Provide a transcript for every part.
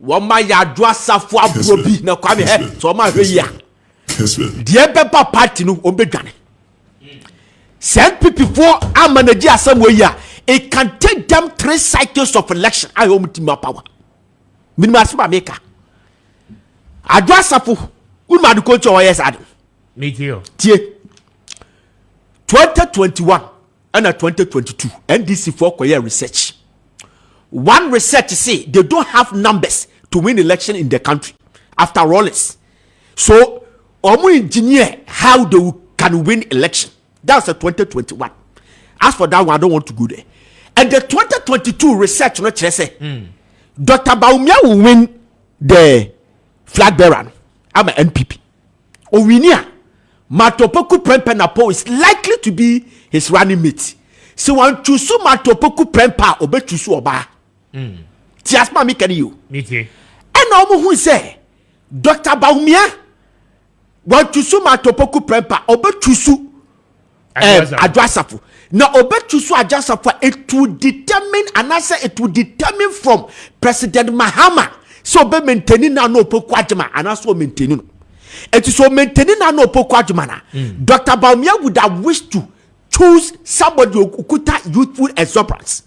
Woma ya Adwoa Sarfo abrobi na kwame he so ma hwe ya. Die beba party no obedwane. Send people for manage asem we ya. It can take them 3 cycles of election. I home team power. Minimum asema maker. Adwoa Sarfo unma du coach o yes adam. Me too. Tie 2021 and 2022 NDC for Korea research. One research say they don't have numbers to win election in the country after Rollins. So, omu engineer how they can win election. That's the 2021. As for that one, I don't want to go there. And the 2022 research, not say, Dr. Bawumia will win the flag bearer. I'm an NPP. Owinia, Matopoku Prempenapo is likely to be his running mate. So, one choose Matopoku Prempa, obe choose oba. Tiasma me can you? Me too. And omo who say, Dr. Bawumia, one choose Matopoku Prempa, obe choose Adwoa Sarfo. Now, obetusu Adwoa Sarfo, it will determine, and I say it will determine from President Mahama. So, be maintaining na no poku adjuma, and also maintaining. It is so maintaining na no poku adjuma. Dr. Bawumia would have wished to choose somebody who could youthful exuberance.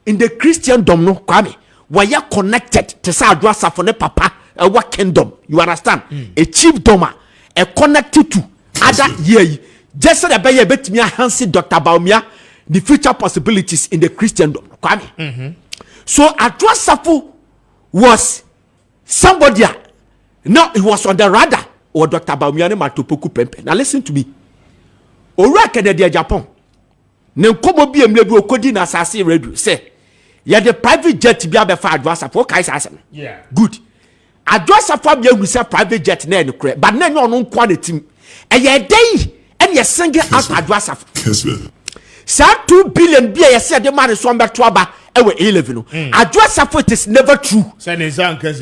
In the Christendom, no, Kwame, where you connected to say Adwoa Sarfo ne papa, what kingdom, you understand? A chiefdom, a connected to other year. Just so that by bet me Hansi Dr. Bawumia the future possibilities in the Christendom. So Adwoa Sarfo was somebody. Now it was on the radar or Dr. Bawumia ne Matopoku Prempe. Now listen to me. Ora Kennedy Agyapong. Ne komo bi emlebi okodi na asase radio say ya the private jet bi abefa Adwoa Sarfo kai asem. Yeah. Good. Adwoa Sarfo bi ehu private jet na enukre but na nyo no nkwa na tim. Eye dey and you're singing out Adwoa Sarfo. Yes, ma'am. Sir, 2 billion be a said the man is one back to about 11. Adwoa Sarfo, it is never true.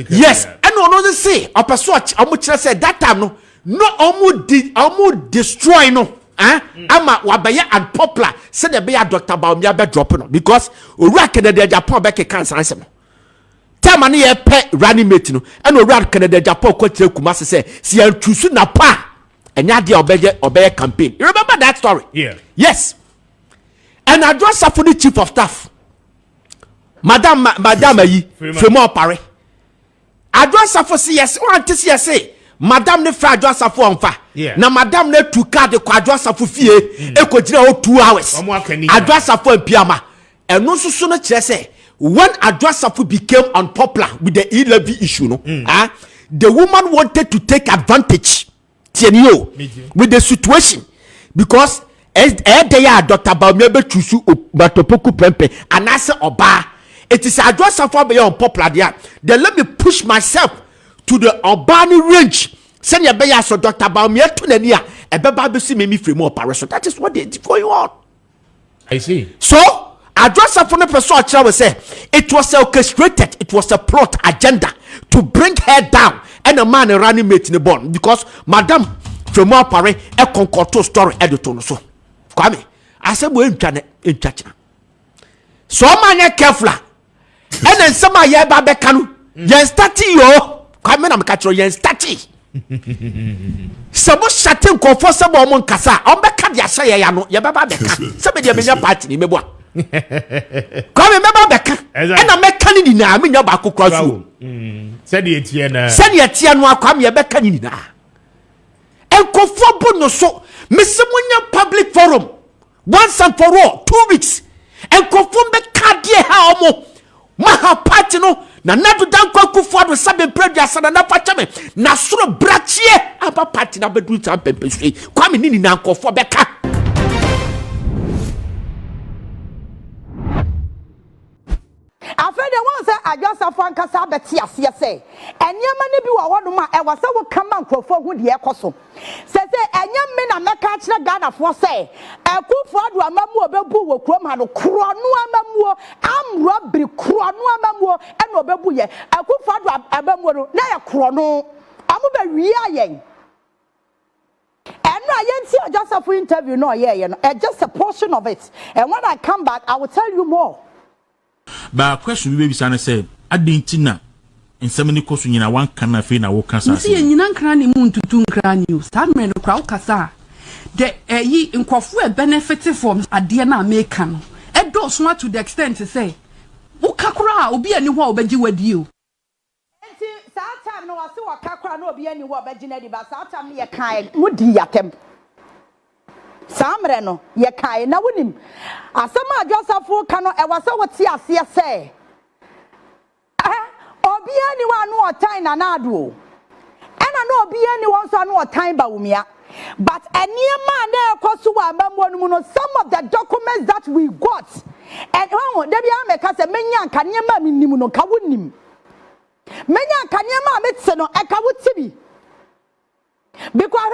Yes, and no say, upper swatch, how much I said that time no almost destroy no. Ama wabaya and popular said the bear Dr. Bawumia be dropping because Ura Kennedy Agyapong back a cancer answer. Time ani e pe running mate no and Ura Kennedy Agyapong kwatire Kumasi say si an chusu na pa. And yadi obey campaign. You remember that story? Yeah. Yes. And Adwoa Sarfo the chief of staff. Madam Ayi, Femo Pare. Adwoa Sarfo say yes. One to see say, Madam ne fra Adwoa Sarfo onfa. Yeah. Na Madam ne tuka de kwa Adwoa Sarfo fie. E ko jina o 2 hours. Adwoa Sarfo empiama. And no so no kire say when Adwoa Sarfo became unpopular with the E-levy issue, no, the woman wanted to take advantage. With the situation because Dr. Bawumia be choose Matopoku Prempe and I say oba it is Adwoa Sarfo be unpopular there. Then let me push myself to the urban range. Send your beya so Dr. Bawumia to the near a baby see me free more power. So that is what is going on. I see. So Adwoa Sarfo ne person will say it was orchestrated, it was a plot agenda to bring her down. And a man running mate in the bond because Madam from our pare a concordo story editor so. Kwame, I said we in church. So man careful. And then some of ye babe kanu. Yen stati yo. Kwame na mkatro yen stati. Sabo shatin comfortable mon kasa. On be ka dia say ya no. Ye baba beka. Sebe dia menya party ni meboa. Kwame meba beka. And na meka ni na menya ba kokra so. Said the Etienne. Said the Etienne wa kwam ye beka ni na. Enkofo bo no so. Mesemunya public forum. Once and for all, 2 weeks. Enkofo be ka die ha omo. Maha party no na nadu dan kwaku fo do sabe predia sana na fachame na soro brachie aba party na bedu tan pempesui. Kwame ni na enkofo beka. After the one say Adwoa Sarfo ankasa beti ase say enyama ne bi wa wodom a e wase wo kama nkrofo hu de ekoso say enyam me na meka kire Ghana fo say ekufo adu amamu obebu wo krom ha no kro no amamu amro bri kro no amamu e no obebu ye ekufo adu amamu no na ye kro no amu be wi ayen and I see Adwoa Sarfo interview no yeah just a portion of it and when I come back I will tell you more. But question we be say adintina Insemini kosu nyina wan kana fe na wo kasa. Nsi ye nyina nkra ne mu ntutu nkra ne sa me no kra wo kasa. De yi nkofo e benefit from ade na America no. E do so to the extent to say wo kakura obi ani ho obeji wadi o. Enti sa time no wase wo kakura na obi ani ho obeji na di ba sa time ye kan mudi yatem. Samre no ye kai na wonim asama adwasafo ka no e wase wo ti ase se obi ani wa no otan na nado ena no obi ani won so no otan Bawumia but eniema na ekoso wa amammo no no some of the documents that we got and ho da bia meka se menya nka niema minim no ka wonim menya nka niema metse no e ka wotibi because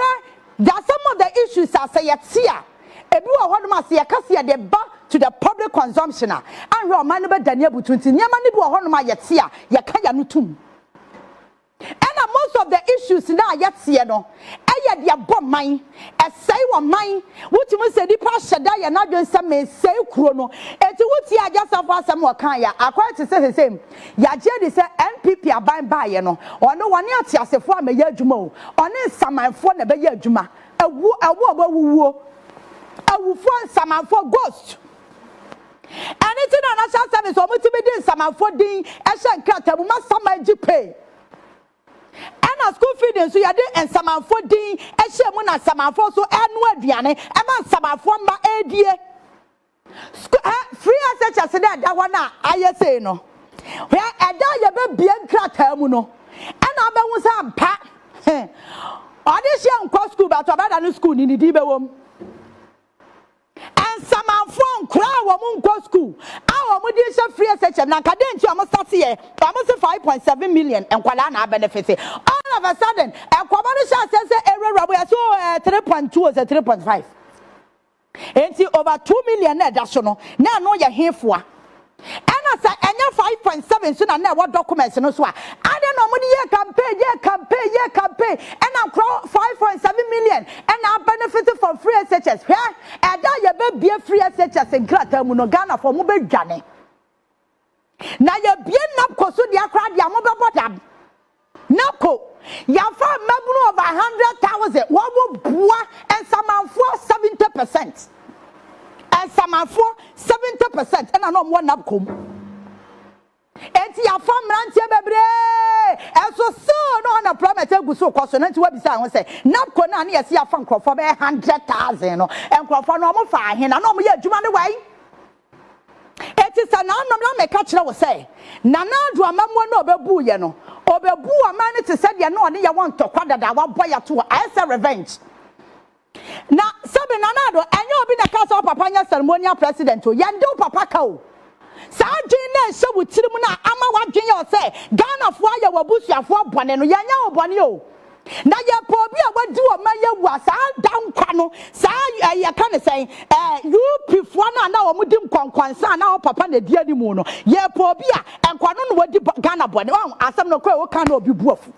there are some of the issues as say yetia ebi wo ho no ma se yakase de ba to the public consumption and we man be dania butunti niam ne bi wo ho no ma yetia yaka ya no tum and most of the issues na yetia no eye de aboman esai wo man wutimi se di pa hyeda ya na dwen se me sei kuro no enti wuti Agyapong asem wo kan ya akwa te se same ya je di se NPP aban ba ye no ono wone ate asefo amaye adwuma o one samanfo na be ye adwuma ewu obawuwo awufo samanfo ghost anything na national service o mutimi di samanfo din e hye nkrata mu masamanji pay and school feeding so yade en samanfo din e hye mu na samanfo so enu aduane e ma samanfo ma edie free SHS da wana ayese no we eda ye be bie nkrata mu no and abewu sa mpa odi hye nkọ school but obada no school ni di be wom and samanfo nkra wo mu nkọ school awo mu di hye free SHS na kadenti o mo start here o mo se 5.7 million enkwala na benefit all of a sudden ekwobo no hye say ererabo so 3.2 or 3.5 enti over 2 million na da so no na no ye hefoa and as enya 5.7 so na what documents no so a ade no mo ye campaign and am 5.7 million and am benefit from free SHS here and da ye be free SHS in Krata mu no Ghana for mo be dwane na ye bie napko so dia kra dia mo be bodam napko ya fa mabunu over 100,000 wo mo bua and samanfo 70% and samanfo 70% and no mo napkom enti ya fa mrantie bebre eso so no na promise eguso kwaso na nti wa bisa ho se napko na na yesi ya fa nkrofo be 100,000 no enkrofo no mo fa ahe na no mo ye adwuma ne wai eti sa na no na me ka kire wo se na adu amammo na obebu ye no obebu amane te se de na one ye won tokwa dada wa boya to I say revenge na sabe na adu enye obi na ka so papa nya ceremonial president o yende papa ka o sa dwen na hye wutirimu na ama wadwen ye se Ghana fo aye wabusuafo bone no yanya obone o na ye po bi a wadi o ma ye wu asa dan kwa no sa ye ka ne sen UP fo na o mudi nkonkwansa na o papa na di animu no ye po bi a enkwa no wadi Ghana bone asem no kwa o ka na obi buafu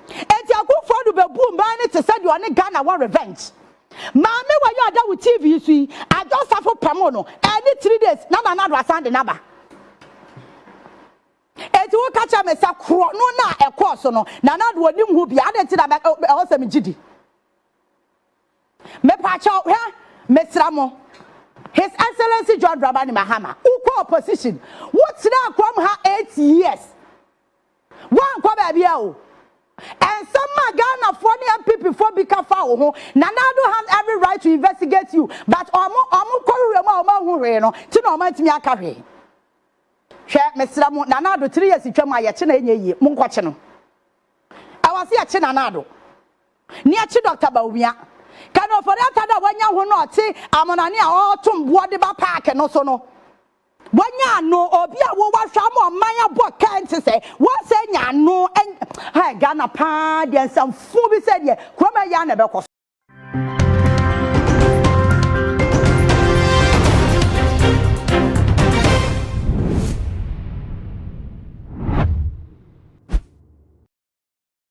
enti akufo do bebu mba ne te se de one Ghana wa revenge Mami wa yo ada with TV sui Agyapong pamo no any 3 days na do asande naba eti wo kacha me sa kro no na ekọ no na do onim hu bia ade ti da o se me gidi me pa cha hwe me sramo His Excellency John Dramani Mahama uko opposition wo tira akwam ha 8 years wan kwa ba bia o and some Ghana for the MPP for bika fa wo ho na do have every right to investigate you but omo korure ma omo hu hwe no ti na omo ntimi aka hwe hwe mesra mo na do 3 years twam aye che na enye yi mo nkwache no awase ache na do ni ache Dr. Bawumia kana for that da wanya ho no ti amonane a otombo de ba park no so no wanya no obi a wo wahwa mo man abo kan ti se wo se nya no Ghana pa de nsam fu bi se de kroma ya na be